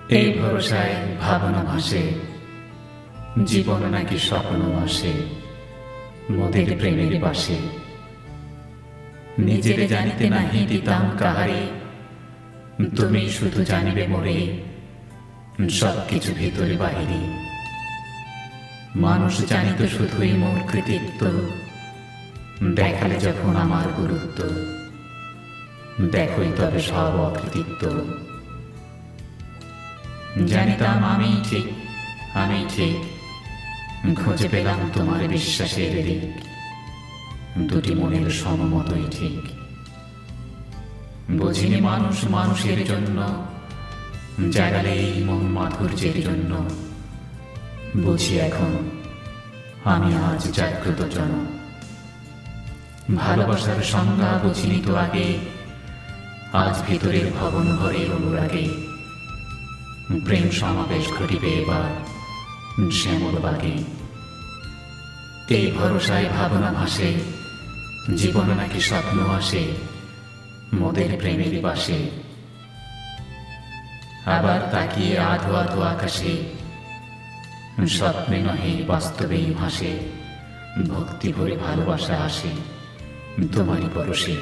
এই ভরসায় ভাবনা ভাসে, জীবন নাকি স্বপ্ন আসে মোদের প্রেমের পাশে। নিজের জানিতে নাহি দিতাম কাহারে, তুমি শুধু জানিবে মোরে সবকিছু ভিতরে বাহিরে। মানুষ জানিত শুধুই মোর কৃতিত্ব, দেখালে যখন আমার গুরুত্ব, দেখোই তবে সব অকৃতিত্ব। জানিতাম আমি ঠিক, আমি ঠিক, খুঁজে পেলাম তোমার বিশ্বাসের দিক, দুটি মনের সমমতই ঠিক। বুঝিনি মানুষ মানুষের জন্য, জাগালে এই মন মাধুর্যের জন্য। বুঝি এখন আমি আজ জাগ্রত জন। ভালোবাসার সংজ্ঞা বুঝিনি তো আগে, আজ ভিতরের ভবন ঘরে অনুরাগে প্রেম সমাবেশ ঘটিবে এবার শ্যামল বাগে। এই ভরসায় ভাবনা ভাসে, জীবন নাকি স্বপ্ন আসে মোদের প্রেমের পাশে। আবার তাকিয়ে আধো আধো আকাশে, স্বপ্নে নহে বাস্তবেই ভাসে, ভক্তি ভরে ভালোবাসা আসে তোমারই পরশে।